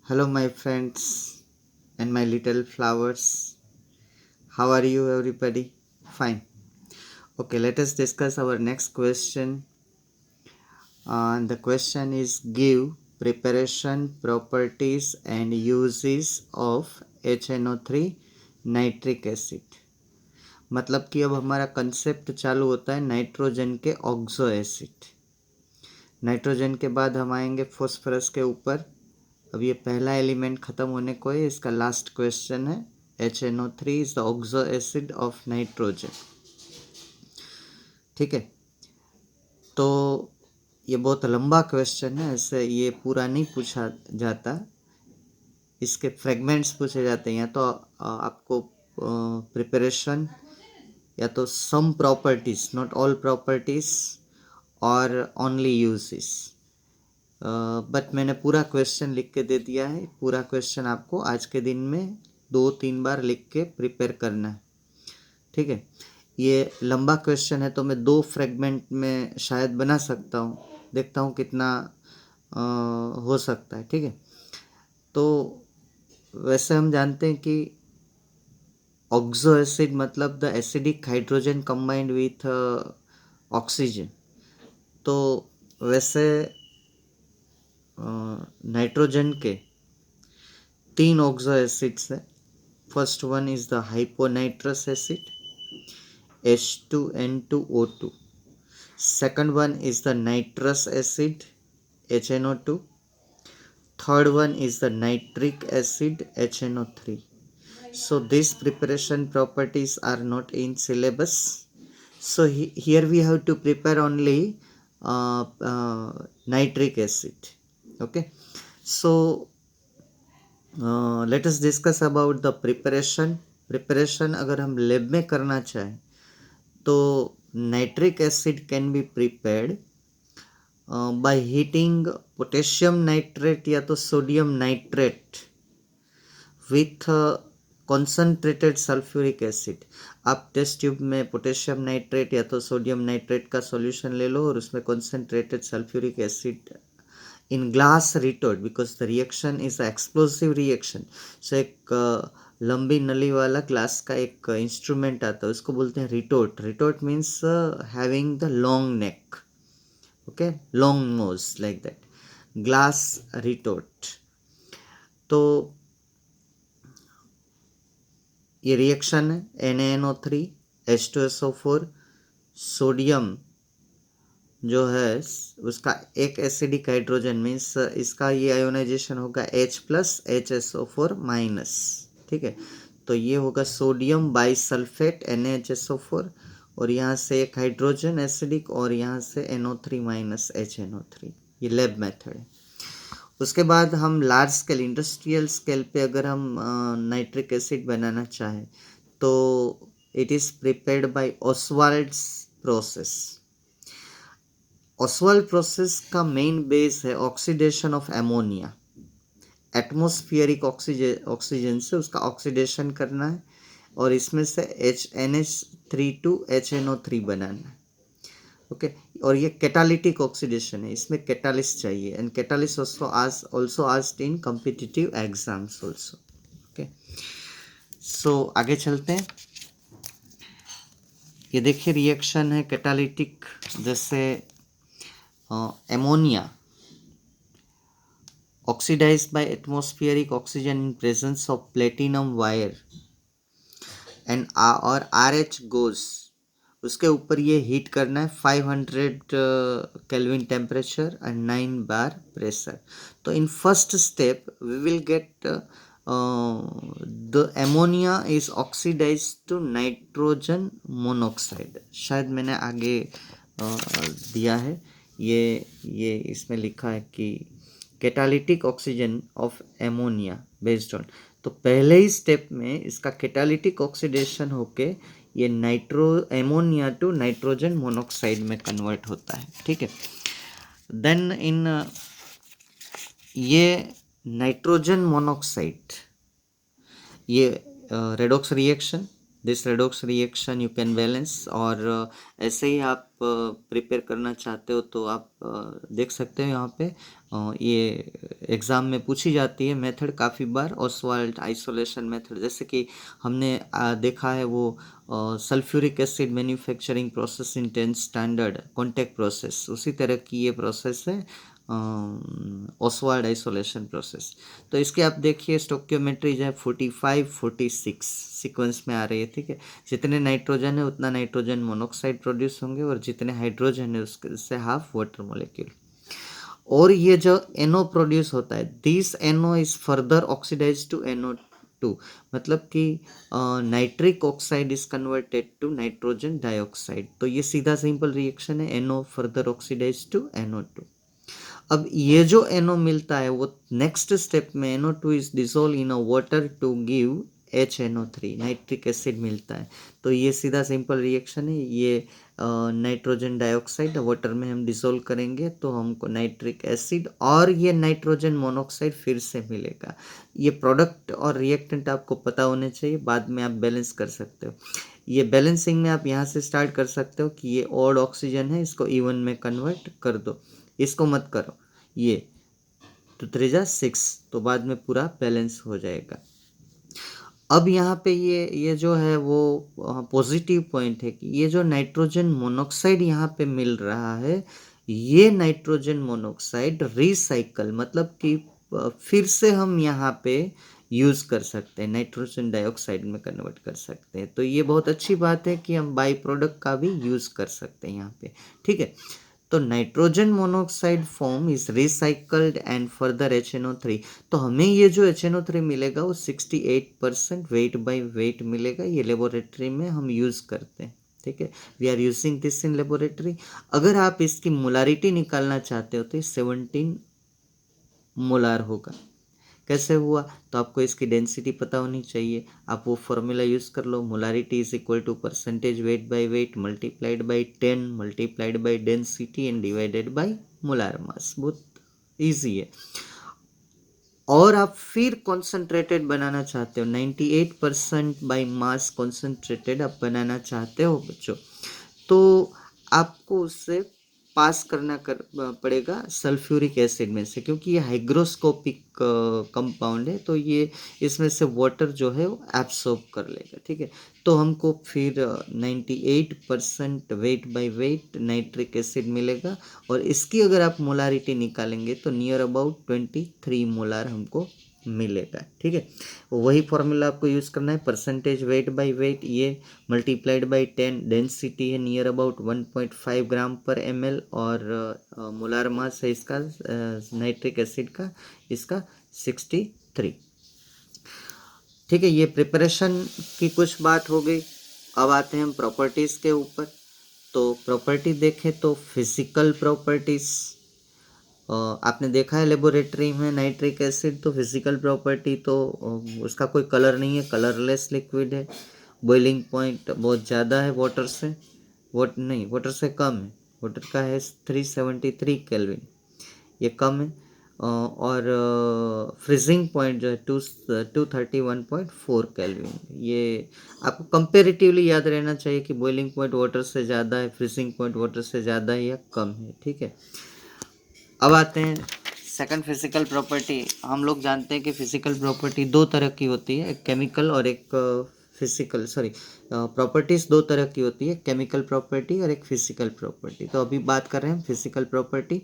Hello, my friends and my little flowers. How are you, everybody? Fine. Okay, let us discuss our next question. The question is give preparation, properties, and uses of HNO3 nitric acid. मतलब कि अब हमारा concept चालू होता है nitrogen के oxo acid. Nitrogen के बाद हम आएंगे फॉस्फोरस के ऊपर. अब ये पहला एलिमेंट ख़त्म होने को है. इसका लास्ट क्वेश्चन है HNO3 is the oxo acid of nitrogen. ठीक है, तो ये बहुत लंबा क्वेश्चन है, ऐसे ये पूरा नहीं पूछा जाता, इसके फ्रेगमेंट्स पूछे जाते हैं. या तो आपको प्रिपरेशन, या तो some properties, not all properties, और ओनली यूजेस. बट मैंने पूरा क्वेश्चन लिख के दे दिया है. पूरा क्वेश्चन आपको आज के दिन में 2-3 बार लिख के प्रिपेयर करना है. ठीक है, ये लंबा क्वेश्चन है तो मैं 2 फ्रेगमेंट में शायद बना सकता हूँ. देखता हूँ कितना हो सकता है. ठीक है, तो वैसे हम जानते हैं कि ऑक्सो एसिड मतलब the acidic hydrogen combined with oxygen. तो वैसे नाइट्रोजन के 3 ऑक्सो एसिड्स है. First one is the hyponitrous acid H2N2O2. Second one is the nitrous acid HNO2. Third one is the nitric acid HNO3. So these preparation properties are not in syllabus. So here we have to prepare only nitric acid. Okay, so let us discuss about the preparation. अगर हम lab में करना चाहें तो nitric acid can be prepared by heating potassium nitrate या तो sodium nitrate with concentrated sulphuric acid. आप test tube में पोटेशियम नाइट्रेट या तो सोडियम नाइट्रेट का सॉल्यूशन ले लो और उसमें concentrated sulphuric acid in glass retort, because the reaction is explosive reaction. So एक लंबी नली वाला ग्लास का एक इंस्ट्रूमेंट आता है, उसको बोलते हैं retort. Retort means having the long neck, okay, long nose, like that, glass retort. तो ये रिएक्शन है NaNO3 H2SO4, सोडियम जो है उसका एक एसिडिक हाइड्रोजन मीन्स इसका ये आयोनाइजेशन होगा H+HSO4-. ठीक है, तो ये होगा सोडियम बाइसल्फेट NaHSO4, और यहाँ से एक हाइड्रोजन एसिडिक और यहाँ से NO3- HNO3. ये लैब मेथड है. उसके बाद हम लार्ज स्केल, इंडस्ट्रियल स्केल पे अगर हम नाइट्रिक एसिड बनाना चाहें तो it is prepared by Oswald's process. Oswald process का मेन बेस है oxidation of ammonia. Atmospheric oxygen से उसका ऑक्सीडेशन करना है और इसमें से NH3 HNO3 बनाना है. ओके, और ये कैटालिटिक ऑक्सीडेशन है, इसमें कैटालिस्ट चाहिए. And catalyst also asked in competitive exams also. Okay, so आगे चलते हैं. ये देखिए रिएक्शन है कैटालिटिक. जैसे ammonia oxidized by atmospheric oxygen in presence of platinum wire and और RH goes, उसके ऊपर ये हीट करना है 500 kelvin temperature and 9 bar pressure. तो in first step we will get the ammonia is oxidise to nitrogen monoxide. शायद मैंने आगे दिया है, ये इसमें लिखा है कि catalytic oxygen of ammonia based on. तो पहले ही स्टेप में इसका कैटालिटिक ऑक्सीडेशन होके ये एमोनिया टू नाइट्रोजन मोनोक्साइड में कन्वर्ट होता है. ठीक है, देन इन ये नाइट्रोजन मोनोक्साइड, ये redox reaction this redox reaction you can balance. और ऐसे ही आप प्रिपेयर करना चाहते हो तो आप देख सकते हो यहाँ पे ये एग्ज़ाम में पूछी जाती है मेथड काफ़ी बार, ऑसवाल्ड आइसोलेशन मेथड। जैसे कि हमने देखा है वो sulphuric acid manufacturing process in 10 standard contact process, उसी तरह की ये प्रोसेस है ऑसवाल्ड आइसोलेशन प्रोसेस। तो इसके आप देखिए स्टोक्योमेट्री जो है 45 46 सीक्वेंस में आ रही है, ठीक है। जितने नाइट्रोजन है उतना नाइट्रोजन मोनोक्साइड प्रोड्यूस होंगे और जितने हाइड्रोजन है उससे हाफ वाटर मोलिक्यूल। और ये जो NO प्रोड्यूस होता है, this NO is further oxidize to NO2, मतलब कि nitric oxide is converted to nitrogen dioxide. तो ये सीधा सिंपल रिएक्शन है, NO further oxidize to NO2। अब ये जो NO मिलता है वो नेक्स्ट स्टेप में NO2 is dissolve in a water to give HNO3, nitric acid मिलता है। तो ये सीधा सिंपल रिएक्शन है। ये नाइट्रोजन डाइऑक्साइड वाटर में हम डिसॉल्व करेंगे तो हमको नाइट्रिक एसिड और ये नाइट्रोजन मोनोऑक्साइड फिर से मिलेगा। ये प्रोडक्ट और रिएक्टेंट आपको पता होने चाहिए, बाद में आप बैलेंस कर सकते हो। ये बैलेंसिंग में आप यहाँ से स्टार्ट कर सकते हो कि ये ऑड ऑक्सीजन है, इसको इवन में कन्वर्ट कर दो, इसको मत करो। ये तो 3 जा 6, तो बाद में पूरा बैलेंस हो जाएगा। अब यहाँ पे ये जो है वो पॉजिटिव पॉइंट है कि ये जो नाइट्रोजन मोनोक्साइड यहाँ पे मिल रहा है, ये नाइट्रोजन मोनोक्साइड रिसाइकल, मतलब कि फिर से हम यहाँ पे यूज़ कर सकते हैं, नाइट्रोजन डाइऑक्साइड में कन्वर्ट कर सकते हैं। तो ये बहुत अच्छी बात है कि हम बाई प्रोडक्ट का भी यूज़ कर सकते हैं यहाँ पे, ठीक है। तो nitrogen monoxide form is recycled and further HNO3। तो हमें ये जो HNO3 मिलेगा वो 68% वेट बाय वेट मिलेगा। ये लेबोरेटरी में हम यूज़ करते हैं, ठीक है। We are using this in laboratory. अगर आप इसकी मोलारिटी निकालना चाहते हो तो ये 17 मोलार होगा। कैसे हुआ? तो आपको इसकी डेंसिटी पता होनी चाहिए। आप वो फॉर्मूला यूज़ कर लो, molarity is equal to percentage weight by weight multiplied by 10 multiplied by density and divided by molar mass. बहुत ईजी है। और आप फिर कॉन्सेंट्रेटेड बनाना चाहते हो, 98% बाई मास कॉन्सेंट्रेटेड आप बनाना चाहते हो बच्चों, तो आपको उससे पास करना पड़ेगा सल्फ्यूरिक एसिड में से, क्योंकि ये हाइग्रोस्कोपिक कंपाउंड है, तो ये इसमें से वाटर जो है वो एब्सॉर्ब कर लेगा, ठीक है। तो हमको फिर 98% wait by wait nitric acid मिलेगा। और इसकी अगर आप मोलारिटी निकालेंगे तो नियर अबाउट 23 मोलार हमको मिलेगा, ठीक है। वही फॉर्मूला आपको यूज़ करना है, परसेंटेज वेट बाय वेट, ये मल्टीप्लाइड बाय 10, डेंसिटी है नियर अबाउट 1.5 ग्राम पर ml, और मोलार मास है इसका नाइट्रिक एसिड का, इसका 63, ठीक है। ये प्रिपरेशन की कुछ बात हो गई। अब आते हैं हम प्रॉपर्टीज़ के ऊपर। तो प्रॉपर्टी देखें तो फिजिकल प्रॉपर्टीज़, आपने देखा है लेबोरेटरी में नाइट्रिक एसिड, तो फिजिकल प्रॉपर्टी तो उसका कोई कलर नहीं है, कलरलेस लिक्विड है। बॉइलिंग पॉइंट बहुत ज़्यादा है वाटर से, वाटर से कम है, वाटर का है 373 केल्विन, ये कम है। और फ्रीजिंग पॉइंट जो है 231.4 केल्विन। ये आपको कंपेरेटिवली याद रहना चाहिए कि बॉइलिंग पॉइंट वाटर से ज़्यादा है, फ्रीजिंग पॉइंट वाटर से ज़्यादा है या कम है, ठीक है। अब आते हैं सेकंड फिजिकल प्रॉपर्टी। हम लोग जानते हैं कि फिजिकल प्रॉपर्टी दो तरह की होती है, एक केमिकल और एक फिजिकल, सॉरी, प्रॉपर्टीज़ दो तरह की होती है, केमिकल प्रॉपर्टी और एक फिजिकल प्रॉपर्टी। तो अभी बात कर रहे हैं फिजिकल प्रॉपर्टी।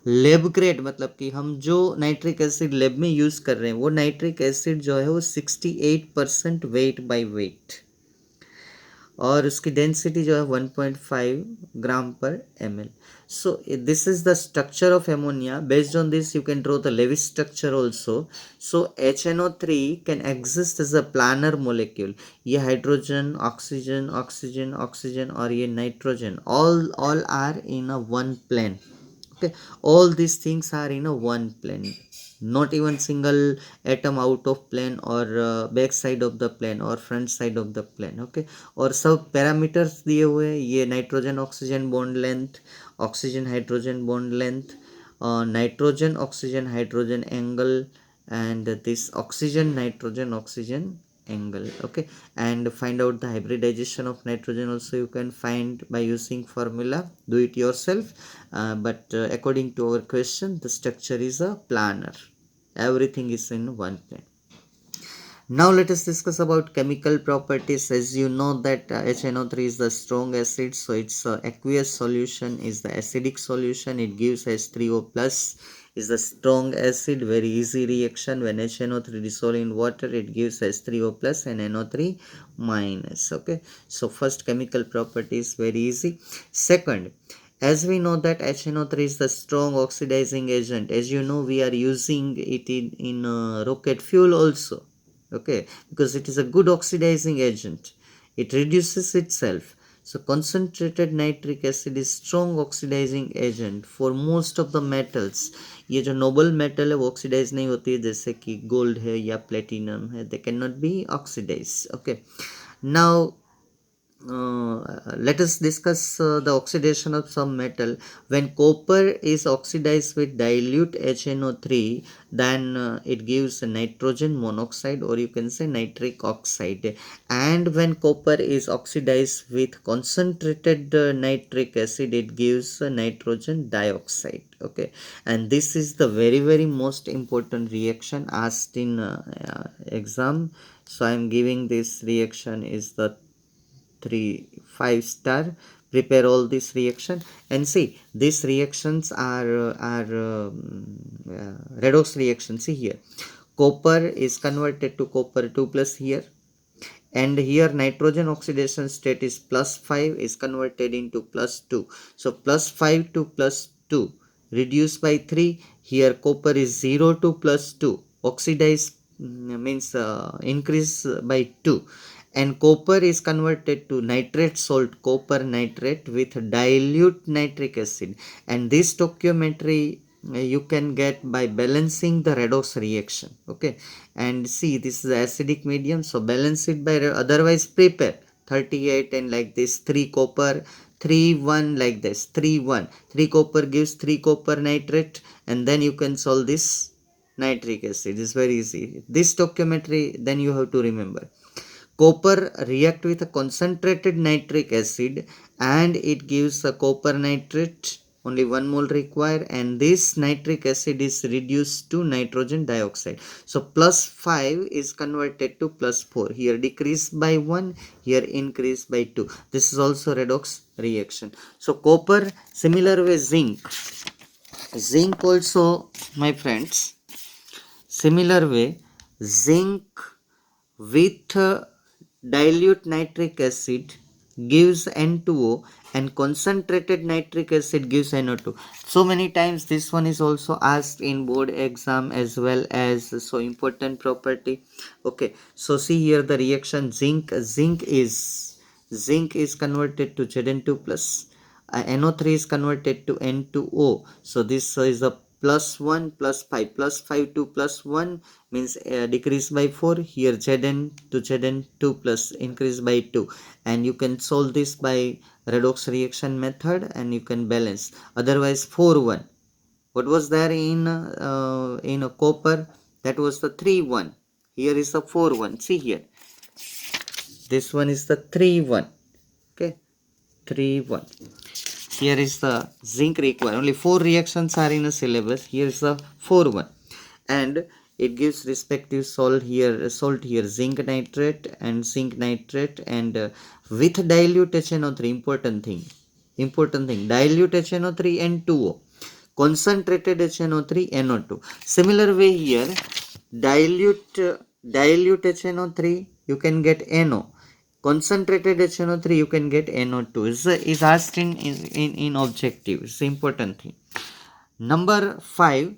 लैब ग्रेड, मतलब कि हम जो नाइट्रिक एसिड लैब में यूज़ कर रहे हैं वो नाइट्रिक एसिड जो है वो 68% वेट बाय वेट, और उसकी डेंसिटी जो है 1.5 ग्राम पर ml. So this is the structure of ammonia. Based on this you can draw the Lewis structure also. So HNO3 can exist as a planar molecule. ये hydrogen, oxygen, oxygen, oxygen और ये nitrogen, all are in a one plane. Okay, all these things are in a one plane, not even single atom out of plane or back side of the plane or front side of the plane, okay। और सब parameters दिए हुए हैं, ये nitrogen oxygen bond length, oxygen hydrogen bond length, nitrogen oxygen hydrogen angle, and this oxygen nitrogen oxygen angle. Okay, and find out the hybridization of nitrogen also you can find by using formula. Do it yourself, but according to our question, the structure is a planar. Everything is in one plane. Now let us discuss about chemical properties. As you know that HNO3 is the strong acid, so its aqueous solution is the acidic solution. It gives H3O plus, is the strong acid, very easy reaction. When HNO3 dissolve in water, it gives H3O plus and NO3 minus. Okay, so first chemical property is very easy. Second, as we know that HNO3 is the strong oxidizing agent, as you know we are using it in rocket fuel also. Okay, because it is a good oxidizing agent, it reduces itself. So concentrated nitric acid is strong oxidizing agent for most of the metals. ये जो Nobel metal है वो oxidise नहीं होती है, जैसे कि gold है या प्लेटिनम है, they cannot be oxidized. Okay, now let us discuss the oxidation of some metal. When copper is oxidized with dilute HNO3, then it gives nitrogen monoxide, or you can say nitric oxide. And when copper is oxidized with concentrated nitric acid, it gives nitrogen dioxide. Okay, and this is the very most important reaction asked in exam. So I am giving this reaction is the 5 star. Prepare all this reaction and see these reactions are redox reaction. See here, copper is converted to copper 2 plus here, and here nitrogen oxidation state is +5 is converted into +2. So +5 to +2 reduced by 3. Here copper is 0 to +2 oxidize, means increase by 2, and copper is converted to nitrate salt, copper nitrate with dilute nitric acid. And this stoichiometry you can get by balancing the redox reaction. Okay, and see this is the acidic medium, so balance it by, otherwise prepare 38 and like this 3 copper 3 1 like this 3 1 3 copper gives 3 copper nitrate, and then you can solve this nitric acid. It's very easy. This stoichiometry then you have to remember. Copper react with a concentrated nitric acid and it gives a copper nitrate, only 1 mole required, and this nitric acid is reduced to nitrogen dioxide. So +5 is converted to +4. Here decrease by 1, here increase by 2. This is also redox reaction. So copper, similar way zinc. Zinc also, my friends, similar way zinc with dilute nitric acid gives N2O and concentrated nitric acid gives NO2. So many times this one is also asked in board exam as well as so important property. Okay, so see here the reaction zinc is converted to Zn2 plus, NO3 is converted to N2O. So this is a +1 +5 +5 to +1 means decrease by 4. Here Zn to Zn2 plus increase by 2, and you can solve this by redox reaction method and you can balance. Otherwise 4-1, what was there in a copper, that was the 3-1. Here is the 4-1. See here, this one is the 3-1. Okay, 3-1. Here is the zinc required. Only 4 reactions are in a syllabus. Here is the 4-1. And it gives respective salt here zinc nitrate and with dilute HNO3. Important thing, dilute HNO3 N2O, concentrated HNO3 NO2. Similar way here, dilute HNO3 you can get NO, concentrated HNO3 you can get NO2. Is asked in objective. It's important thing. Number 5,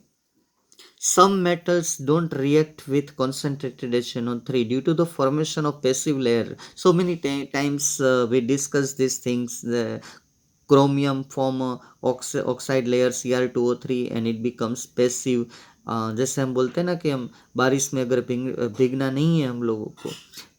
some metals don't react with concentrated HNO3 due to the formation of passive layer. So many times we discuss these things. The chromium form oxide layer Cr2O3 and it becomes passive. जैसे हम बोलते हैं ना कि हम बारिश में अगर भीगना नहीं है हम लोगों को,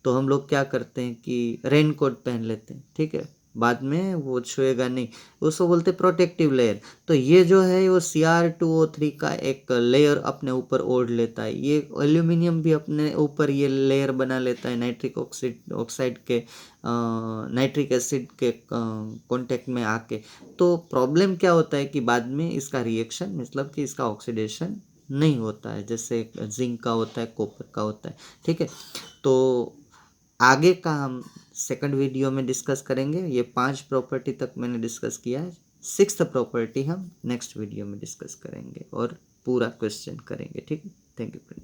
तो हम लोग क्या करते हैं कि रेन कोट पहन लेते हैं. ठीक है, बाद में वो छुएगा नहीं, उसको बोलते प्रोटेक्टिव लेयर। तो ये जो है वो Cr2O3 का एक लेयर अपने ऊपर ओढ़ लेता है। ये एल्यूमिनियम भी अपने ऊपर ये लेयर बना लेता है नाइट्रिक ऑक्साइड के नाइट्रिक एसिड के कांटेक्ट में आके। तो प्रॉब्लम क्या होता है कि बाद में इसका रिएक्शन मतलब कि इसका ऑक्सीडेशन नहीं होता है, जैसे जिंक का होता है, कॉपर का होता है। ठीक है, तो आगे का हम सेकंड वीडियो में डिस्कस करेंगे। ये 5 प्रॉपर्टी तक मैंने डिस्कस किया है, 6th प्रॉपर्टी हम नेक्स्ट वीडियो में डिस्कस करेंगे और पूरा क्वेश्चन करेंगे। ठीक है, थैंक यू।